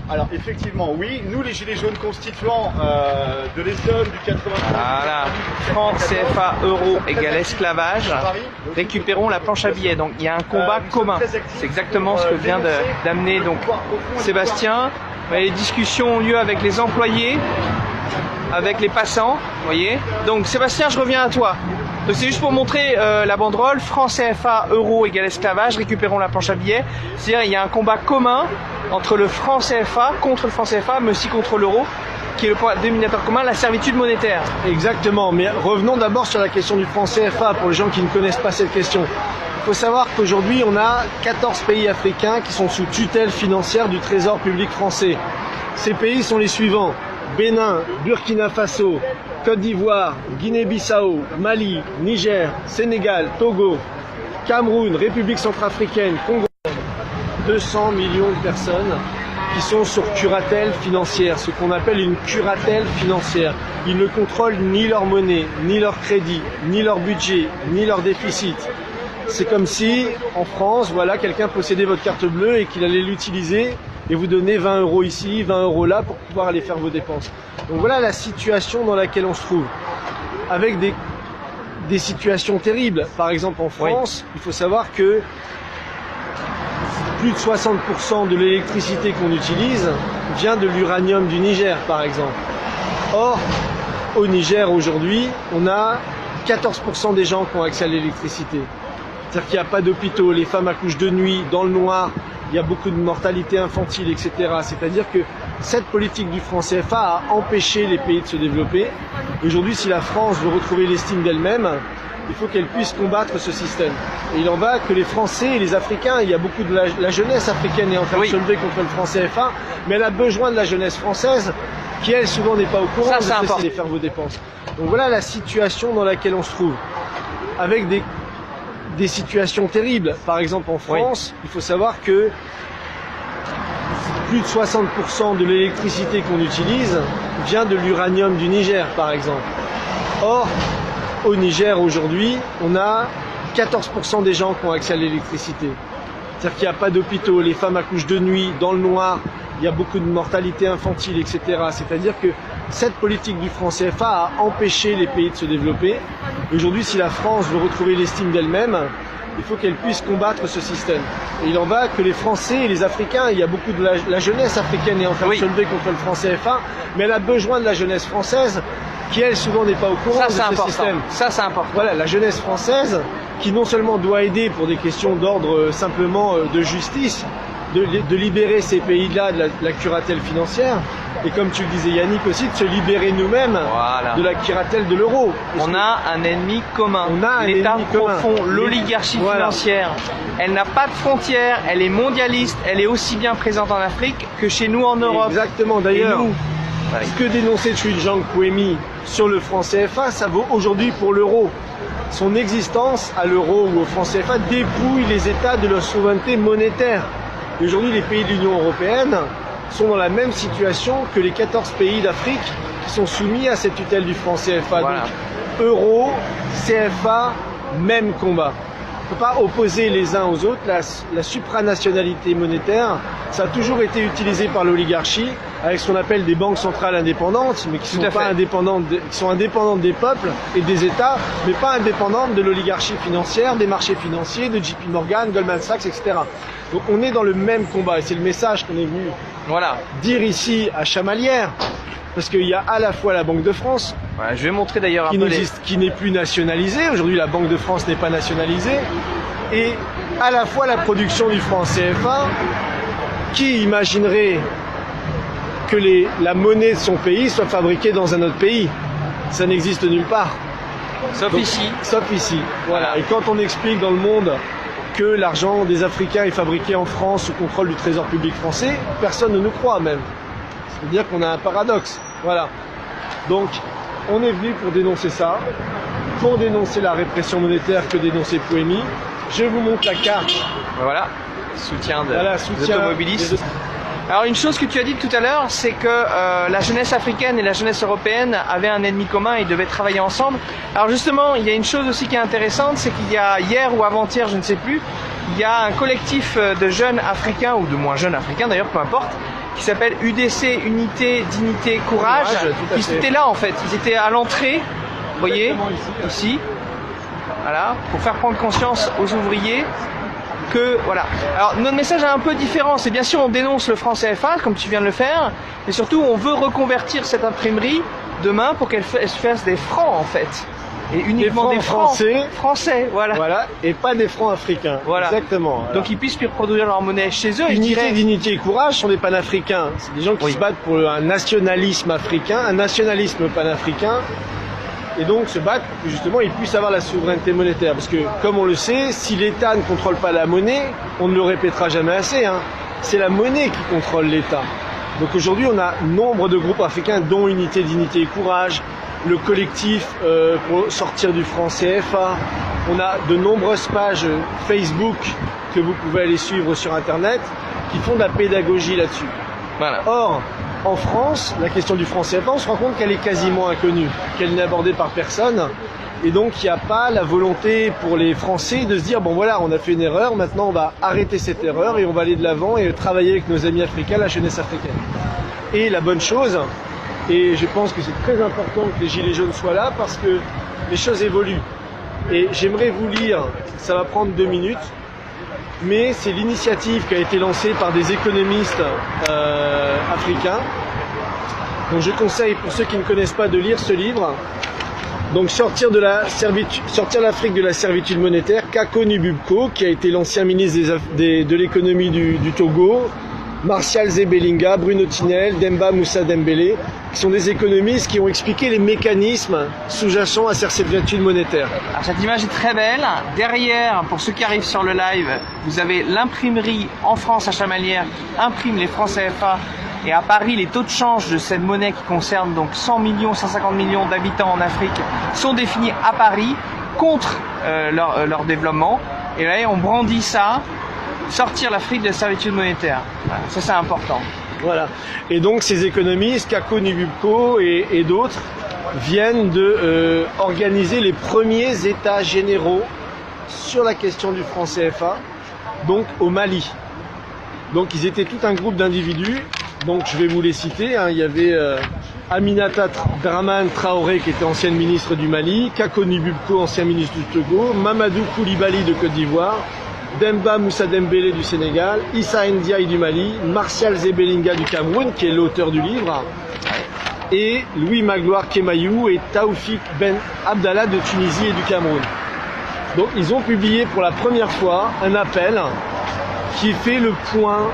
Alors effectivement, oui, nous les Gilets jaunes constituants de l'Essonne, du 80. Voilà, franc CFA euro égale esclavage, récupérons la planche à billets. Donc il y a un combat commun. C'est exactement ce que vient d'amener donc Sébastien. Les discussions ont lieu avec les employés, avec les passants, vous voyez. Donc Sébastien, je reviens à toi. Donc c'est juste pour montrer la banderole, franc CFA euro égale esclavage, récupérons la planche à billets. C'est-à-dire il y a un combat commun entre le franc CFA, contre le franc CFA, mais aussi contre l'euro, qui est le point dénominateur commun, la servitude monétaire. Exactement, mais revenons d'abord sur la question du franc CFA, pour les gens qui ne connaissent pas cette question. Il faut savoir qu'aujourd'hui, on a 14 pays africains qui sont sous tutelle financière du Trésor public français. Ces pays sont les suivants: Bénin, Burkina Faso, Côte d'Ivoire, Guinée-Bissau, Mali, Niger, Sénégal, Togo, Cameroun, République centrafricaine, Congo. 200 millions de personnes qui sont sur curatelle financière, ce qu'on appelle une curatelle financière. Ils ne contrôlent ni leur monnaie, ni leur crédit, ni leur budget, ni leur déficit. C'est comme si, en France, voilà, quelqu'un possédait votre carte bleue et qu'il allait l'utiliser et vous donner 20 € ici, 20 € là pour pouvoir aller faire vos dépenses. Donc voilà la situation dans laquelle on se trouve. Avec des situations terribles. Par exemple, en France, il faut savoir que plus de 60% de l'électricité qu'on utilise vient de l'uranium du Niger, par exemple. Or, au Niger, aujourd'hui, on a 14% des gens qui ont accès à l'électricité. C'est-à-dire qu'il n'y a pas d'hôpitaux, les femmes accouchent de nuit, dans le noir, il y a beaucoup de mortalité infantile, etc. C'est-à-dire que cette politique du franc CFA a empêché les pays de se développer. Aujourd'hui, si la France veut retrouver l'estime d'elle-même, il faut qu'elle puisse combattre ce système. Et il en va que les Français et les Africains, il y a beaucoup de la jeunesse africaine est en train de se lever contre le franc CFA, mais elle a besoin de la jeunesse française qui, elle, souvent n'est pas au courant de cesser de faire vos dépenses. Donc voilà la situation dans laquelle on se trouve. Avec des situations terribles. Par exemple, en France, il faut savoir que plus de 60% de l'électricité qu'on utilise vient de l'uranium du Niger, par exemple. Or, au Niger, aujourd'hui, on a 14% des gens qui ont accès à l'électricité. C'est-à-dire qu'il n'y a pas d'hôpitaux, les femmes accouchent de nuit, dans le noir, il y a beaucoup de mortalité infantile, etc. C'est-à-dire que cette politique du franc CFA a empêché les pays de se développer. Aujourd'hui, si la France veut retrouver l'estime d'elle-même, il faut qu'elle puisse combattre ce système. Et il en va que les Français et les Africains, il y a beaucoup de la jeunesse africaine est en train de se lever contre le franc CFA, mais elle a besoin de la jeunesse française qui, elle, souvent n'est pas au courant de ce système. Ça, c'est important. Voilà, la jeunesse française qui non seulement doit aider pour des questions d'ordre simplement de justice, de libérer ces pays-là de la curatelle financière, et comme tu le disais Yannick aussi, de se libérer nous-mêmes de la curatelle de l'euro. On a un ennemi commun, l'État profond, l'oligarchie financière. Elle n'a pas de frontières, elle est mondialiste, elle est aussi bien présente en Afrique que chez nous en Europe. Exactement, d'ailleurs, ce que dénonçait Tshujang Puemi sur le franc CFA, ça vaut aujourd'hui pour l'euro. Son existence à l'euro ou au franc CFA dépouille les États de leur souveraineté monétaire. Et aujourd'hui, les pays de l'Union européenne sont dans la même situation que les 14 pays d'Afrique qui sont soumis à cette tutelle du franc CFA. Donc, euro, CFA, même combat. On ne peut pas opposer les uns aux autres. La supranationalité monétaire, ça a toujours été utilisé par l'oligarchie avec ce qu'on appelle des banques centrales indépendantes, mais qui sont indépendantes des peuples et des États, mais pas indépendantes de l'oligarchie financière, des marchés financiers, de JP Morgan, Goldman Sachs, etc. Donc on est dans le même combat et c'est le message qu'on est venu dire ici à Chamalières. Parce qu'il y a à la fois la Banque de France, je vais montrer d'ailleurs qui n'est plus nationalisée. Aujourd'hui, la Banque de France n'est pas nationalisée. Et à la fois la production du franc CFA, qui imaginerait que la monnaie de son pays soit fabriquée dans un autre pays. Ça n'existe nulle part. Sauf ici. Sauf ici. Voilà. Et quand on explique dans le monde que l'argent des Africains est fabriqué en France sous contrôle du Trésor public français, personne ne nous croit même. C'est-à-dire qu'on a un paradoxe. Voilà. Donc, on est venu pour dénoncer ça, pour dénoncer la répression monétaire que dénonçait Puemi. Je vous montre la carte. Voilà, soutien des automobilistes. Alors une chose que tu as dit tout à l'heure, c'est que la jeunesse africaine et la jeunesse européenne avaient un ennemi commun et devaient travailler ensemble. Alors justement, il y a une chose aussi qui est intéressante, c'est qu'il y a hier ou avant-hier, je ne sais plus, il y a un collectif de jeunes africains, ou de moins jeunes africains d'ailleurs, peu importe, qui s'appelle UDC, Unité, Dignité, Courage. Ils étaient là en fait, ils étaient à l'entrée, vous voyez, ici, voilà, pour faire prendre conscience aux ouvriers que, voilà. Alors notre message est un peu différent, c'est bien sûr on dénonce le franc CFA, comme tu viens de le faire, mais surtout on veut reconvertir cette imprimerie demain pour qu'elle fasse des francs en fait. Et uniquement des francs français, voilà. Voilà, et pas des francs africains. Voilà. Exactement. Voilà. Donc ils puissent reproduire leur monnaie chez eux. Unité, dignité et courage sont des panafricains. C'est des gens qui se battent pour un nationalisme africain, un nationalisme panafricain. Et donc se battent pour que justement ils puissent avoir la souveraineté monétaire. Parce que, comme on le sait, si l'État ne contrôle pas la monnaie, on ne le répétera jamais assez, hein, c'est la monnaie qui contrôle l'État. Donc aujourd'hui, on a nombre de groupes africains, dont Unité, Dignité et Courage, le collectif pour sortir du franc CFA. On a de nombreuses pages Facebook que vous pouvez aller suivre sur Internet qui font de la pédagogie là-dessus. Voilà. Or, en France, la question du franc CFA, on se rend compte qu'elle est quasiment inconnue, qu'elle n'est abordée par personne. Et donc, il n'y a pas la volonté pour les Français de se dire, bon voilà, on a fait une erreur, maintenant on va arrêter cette erreur et on va aller de l'avant et travailler avec nos amis africains, la jeunesse africaine. Et la bonne chose, et je pense que c'est très important que les Gilets jaunes soient là parce que les choses évoluent. Et j'aimerais vous lire, ça va prendre 2 minutes, mais c'est l'initiative qui a été lancée par des économistes africains. Donc je conseille pour ceux qui ne connaissent pas de lire ce livre. Donc sortir l'Afrique de la servitude monétaire, Kako Nububko, qui a été l'ancien ministre de l'économie du Togo, Martial Zebelinga, Bruno Tinel, Demba Moussa Dembélé, qui sont des économistes qui ont expliqué les mécanismes sous-jacents à cette servitude monétaire. Alors cette image est très belle. Derrière, pour ceux qui arrivent sur le live, vous avez l'imprimerie en France à Chamalières qui imprime les francs CFA. Et à Paris, les taux de change de cette monnaie qui concerne donc 100 millions, 150 millions d'habitants en Afrique sont définis à Paris contre leur développement. Et là, on brandit ça, sortir l'Afrique de la servitude monétaire. Voilà, ça c'est important. Voilà. Et donc ces économistes, Kako Nububko et d'autres, viennent de organiser les premiers états généraux sur la question du franc CFA, donc au Mali. Donc ils étaient tout un groupe d'individus. Donc je vais vous les citer, hein. Il y avait Aminata Dramane Traoré qui était ancienne ministre du Mali, Kako Nububko, ancien ministre du Togo, Mamadou Koulibaly de Côte d'Ivoire, Demba Moussa Dembélé du Sénégal, Issa Ndiaye du Mali, Martial Zebelinga du Cameroun qui est l'auteur du livre, et Louis Magloire Kemayou et Taoufik Ben Abdallah de Tunisie et du Cameroun. Donc ils ont publié pour la première fois un appel qui fait le point